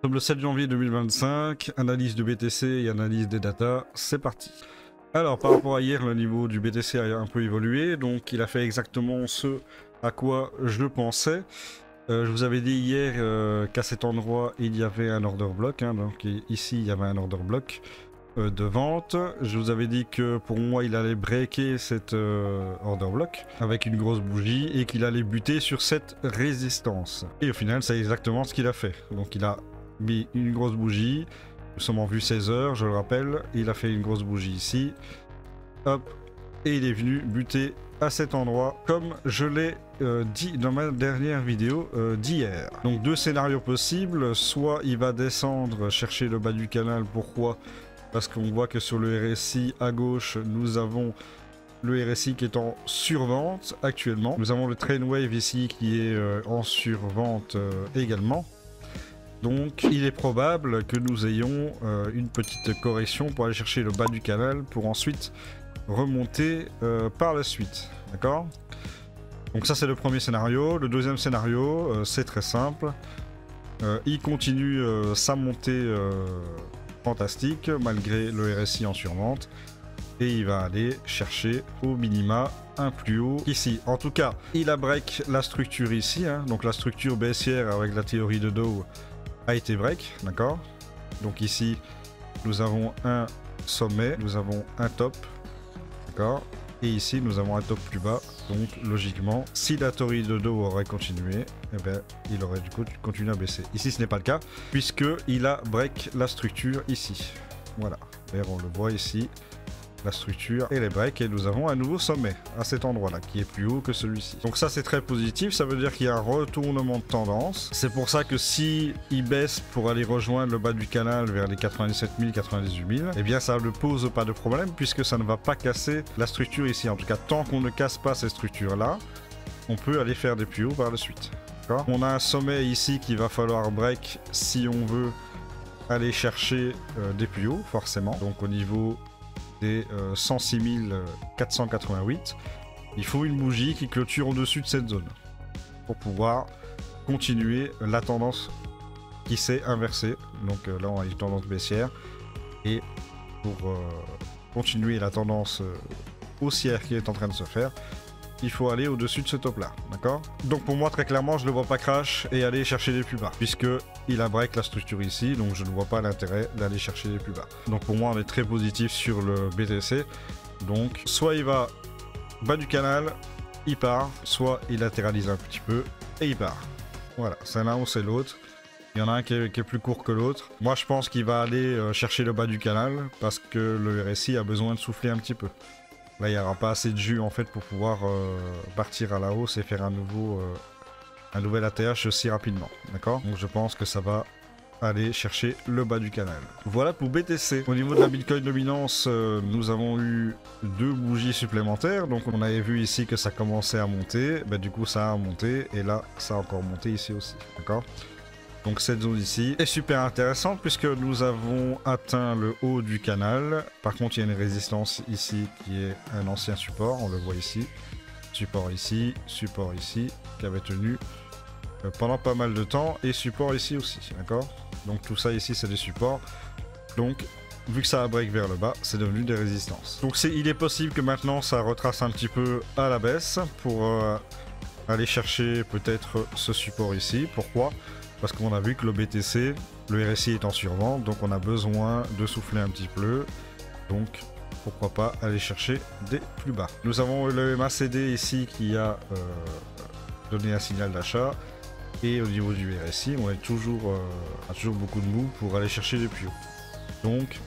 Nous sommes le 7 janvier 2025, analyse du BTC et analyse des datas, c'est parti. Alors par rapport à hier, le niveau du BTC a un peu évolué, donc il a fait exactement ce à quoi je pensais. Je vous avais dit hier qu'à cet endroit il y avait un order block, donc ici il y avait un order block de vente. Je vous avais dit que pour moi il allait breaker cet order block avec une grosse bougie et qu'il allait buter sur cette résistance. Et au final c'est exactement ce qu'il a fait. Donc il a mis une grosse bougie, nous sommes en vue 16 heures, je le rappelle, il a fait une grosse bougie ici, hop, et il est venu buter à cet endroit comme je l'ai dit dans ma dernière vidéo d'hier. Donc deux scénarios possibles, soit il va descendre chercher le bas du canal. Pourquoi? Parce qu'on voit que sur le RSI à gauche nous avons le RSI qui est en survente actuellement, nous avons le train wave ici qui est en survente également. Donc il est probable que nous ayons une petite correction pour aller chercher le bas du canal pour ensuite remonter par la suite, d'accord? Donc ça c'est le premier scénario. Le deuxième scénario c'est très simple, il continue sa montée fantastique malgré le RSI en survente et il va aller chercher au minima un plus haut ici. En tout cas il a break la structure ici, donc la structure baissière avec la théorie de Dow a été break, d'accord? Donc ici nous avons un sommet, nous avons un top, d'accord? Et ici nous avons un top plus bas. Donc logiquement si la théorie de Dow aurait continué, eh bien, il aurait du coup continué à baisser. Ici ce n'est pas le cas puisque il a break la structure ici. Voilà, d'ailleurs on le voit ici, la structure et les breaks, et nous avons un nouveau sommet à cet endroit là qui est plus haut que celui-ci. Donc ça c'est très positif, ça veut dire qu'il y a un retournement de tendance. C'est pour ça que si il baisse pour aller rejoindre le bas du canal vers les 97 000, 98 000, eh bien ça ne pose pas de problème puisque ça ne va pas casser la structure ici. En tout cas tant qu'on ne casse pas ces structures là, on peut aller faire des plus hauts par la suite. On a un sommet ici qu'il va falloir break si on veut aller chercher des plus hauts forcément. Donc au niveau des 106 488, il faut une bougie qui clôture au-dessus de cette zone pour pouvoir continuer la tendance qui s'est inversée. Donc là on a une tendance baissière et pour continuer la tendance haussière qui est en train de se faire, il faut aller au-dessus de ce top là, d'accord? Donc pour moi très clairement je ne vois pas crash et aller chercher les plus bas puisque il a break la structure ici, donc je ne vois pas l'intérêt d'aller chercher les plus bas. Donc pour moi on est très positif sur le BTC. Donc soit il va bas du canal, il part, soit il latéralise un petit peu et il part. Voilà, c'est l'un ou c'est l'autre. Il y en a un qui est plus court que l'autre. Moi je pense qu'il va aller chercher le bas du canal parce que le RSI a besoin de souffler un petit peu. Là, il n'y aura pas assez de jus en fait pour pouvoir partir à la hausse et faire un nouvel ATH aussi rapidement. D'accord? Donc je pense que ça va aller chercher le bas du canal. Voilà pour BTC. Au niveau de la Bitcoin dominance, nous avons eu deux bougies supplémentaires. Donc on avait vu ici que ça commençait à monter. Ben, du coup, ça a monté et là, ça a encore monté ici aussi. D'accord? Donc cette zone ici est super intéressante puisque nous avons atteint le haut du canal. Par contre il y a une résistance ici qui est un ancien support, on le voit ici. Support ici, qui avait tenu pendant pas mal de temps, et support ici aussi, d'accord? Donc tout ça ici c'est des supports. Donc vu que ça a break vers le bas, c'est devenu des résistances. Donc il est possible que maintenant ça retrace un petit peu à la baisse pour aller chercher peut-être ce support ici. Pourquoi? Parce qu'on a vu que le BTC, le RSI est en survente, donc on a besoin de souffler un petit peu. Donc pourquoi pas aller chercher des plus bas. Nous avons le MACD ici qui a donné un signal d'achat. Et au niveau du RSI, on est toujours beaucoup de mou pour aller chercher des plus hauts. Donc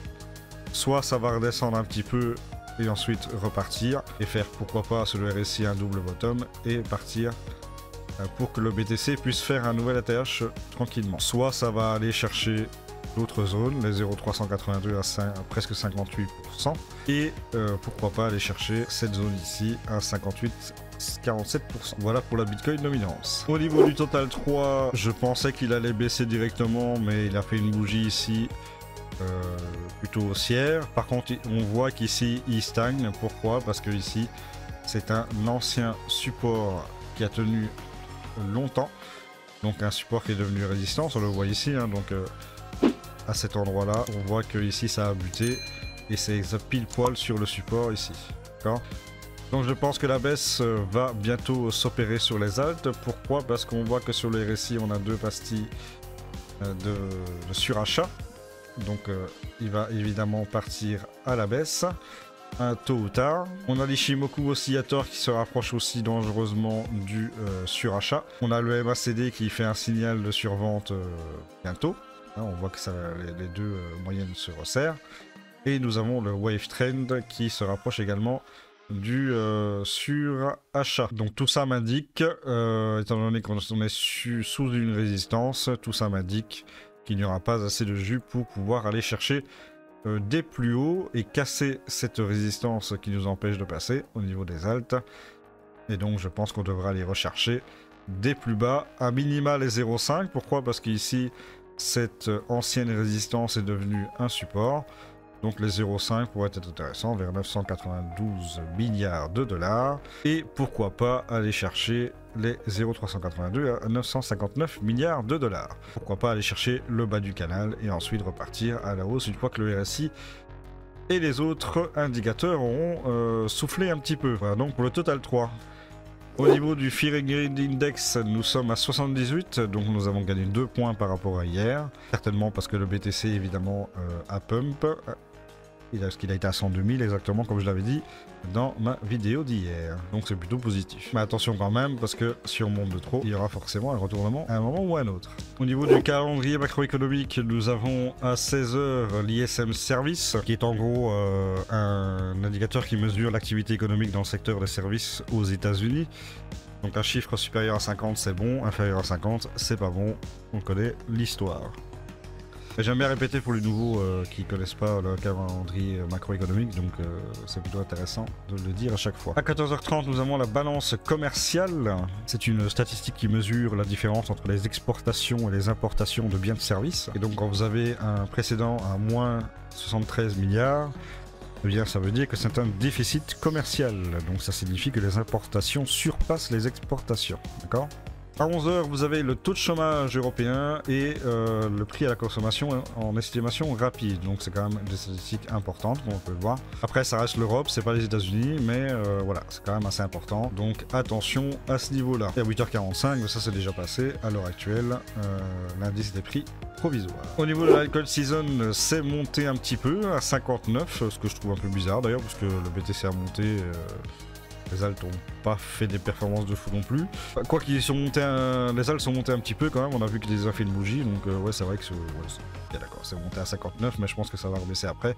soit ça va redescendre un petit peu et ensuite repartir et faire pourquoi pas sur le RSI un double bottom et partir pour que le BTC puisse faire un nouvel ATH tranquillement. Soit ça va aller chercher d'autres zones, les 0,382 à presque 58%, et pourquoi pas aller chercher cette zone ici à 47%. Voilà pour la Bitcoin dominance. Au niveau du Total 3, je pensais qu'il allait baisser directement, mais il a fait une bougie ici plutôt haussière. Par contre, on voit qu'ici il stagne. Pourquoi? Parce que ici c'est un ancien support qui a tenu longtemps Donc un support qui est devenu résistant, on le voit ici, hein, donc à cet endroit là, on voit que ici ça a buté et c'est pile poil sur le support ici, d'accord. Donc je pense que la baisse va bientôt s'opérer sur les altes. Pourquoi? Parce qu'on voit que sur les récits on a 2 pastilles de surachat. Donc il va évidemment partir à la baisse, tôt ou tard. On a l'Ishimoku oscillator qui se rapproche aussi dangereusement du surachat. On a le MACD qui fait un signal de survente bientôt. Hein, on voit que ça, les deux moyennes se resserrent. Et nous avons le Wave Trend qui se rapproche également du surachat. Donc tout ça m'indique, étant donné qu'on est sous une résistance, tout ça m'indique qu'il n'y aura pas assez de jus pour pouvoir aller chercher des plus hauts et casser cette résistance qui nous empêche de passer au niveau des altes. Et donc je pense qu'on devra aller rechercher des plus bas, à minima les 0,5. Pourquoi? Parce qu'ici cette ancienne résistance est devenue un support. Donc les 0,5 pourraient être intéressants vers 992 milliards de dollars. Et pourquoi pas aller chercher les 0,382 à 959 milliards de dollars. Pourquoi pas aller chercher le bas du canal et ensuite repartir à la hausse une fois que le RSI et les autres indicateurs auront soufflé un petit peu. Voilà donc pour le Total 3. Au niveau du Fear and Greed Index, nous sommes à 78, donc nous avons gagné 2 points par rapport à hier. Certainement parce que le BTC évidemment a pump. Parce qu'il a été à 102 000 exactement comme je l'avais dit dans ma vidéo d'hier. Donc c'est plutôt positif. Mais attention quand même parce que si on monte de trop, il y aura forcément un retournement à un moment ou à un autre. Au niveau du calendrier macroéconomique, nous avons à 16h l'ISM Service, qui est en gros un indicateur qui mesure l'activité économique dans le secteur des services aux États-Unis. Donc un chiffre supérieur à 50 c'est bon, inférieur à 50 c'est pas bon. On connaît l'histoire. J'aime bien répéter pour les nouveaux qui ne connaissent pas le calendrier macroéconomique, donc c'est plutôt intéressant de le dire à chaque fois. À 14h30, nous avons la balance commerciale. C'est une statistique qui mesure la différence entre les exportations et les importations de biens de services. Et donc quand vous avez un précédent à moins 73 milliards, eh bien, ça veut dire que c'est un déficit commercial. Donc ça signifie que les importations surpassent les exportations. D'accord ? À 11h, vous avez le taux de chômage européen et le prix à la consommation en estimation rapide. Donc c'est quand même des statistiques importantes, comme on peut le voir. Après, ça reste l'Europe, c'est pas les États-Unis, mais voilà, c'est quand même assez important. Donc attention à ce niveau-là. Et à 8h45, mais ça c'est déjà passé à l'heure actuelle, l'indice des prix provisoires. Au niveau de l'alcool season, c'est monté un petit peu à 59, ce que je trouve un peu bizarre d'ailleurs, parce que le BTC a monté. Les altes n'ont pas fait des performances de fou non plus. Quoi qu'ils sont montés, les altes sont montées un petit peu quand même. On a vu qu'ils ont fait une bougie, donc ouais, c'est vrai que d'accord, c'est monté à 59, mais je pense que ça va rebaisser après.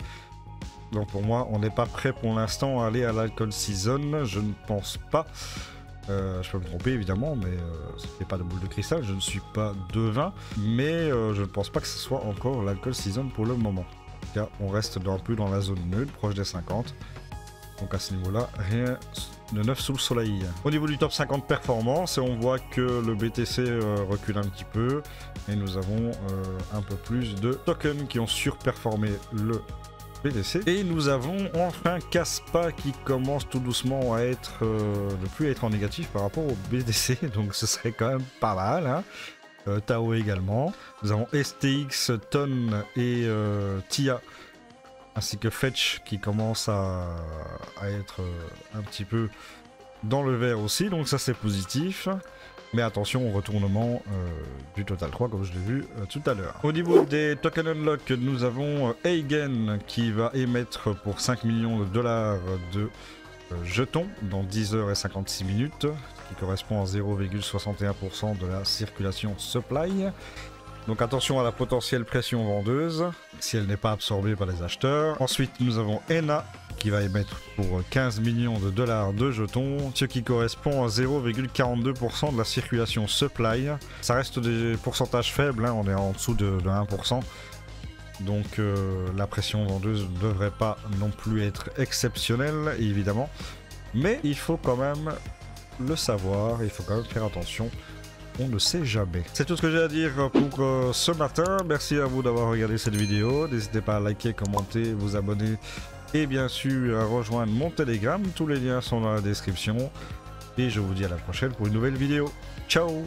Donc pour moi, on n'est pas prêt pour l'instant à aller à l'alcool season. Je ne pense pas. Je peux me tromper évidemment, mais ce n'est pas de boule de cristal. Je ne suis pas devin, mais je ne pense pas que ce soit encore l'alcool season pour le moment. En tout cas, on reste un peu dans la zone neutre, proche des 50. Donc à ce niveau-là, rien de neuf sous le soleil. Au niveau du top 50 performance, on voit que le BTC recule un petit peu. Et nous avons un peu plus de tokens qui ont surperformé le BTC. Et nous avons enfin Kaspa qui commence tout doucement à être, ne plus être en négatif par rapport au BTC. Donc ce serait quand même pas mal. Hein. Tao également. Nous avons STX, Ton et Tia. Ainsi que Fetch qui commence à être un petit peu dans le vert aussi, donc ça c'est positif. Mais attention au retournement du Total 3 comme je l'ai vu tout à l'heure. Au niveau des token unlock, nous avons Eigen qui va émettre pour 5 millions de dollars de jetons dans 10h56 minutes, qui correspond à 0,61% de la circulation supply. Donc attention à la potentielle pression vendeuse, si elle n'est pas absorbée par les acheteurs. Ensuite, nous avons ENA qui va émettre pour 15 millions de dollars de jetons, ce qui correspond à 0,42% de la circulation supply. Ça reste des pourcentages faibles, hein, on est en dessous de 1%. Donc la pression vendeuse ne devrait pas non plus être exceptionnelle, évidemment. Mais il faut quand même le savoir, il faut quand même faire attention. On ne sait jamais. C'est tout ce que j'ai à dire pour ce matin. Merci à vous d'avoir regardé cette vidéo. N'hésitez pas à liker, commenter, vous abonner et bien sûr à rejoindre mon Telegram. Tous les liens sont dans la description. Et je vous dis à la prochaine pour une nouvelle vidéo. Ciao!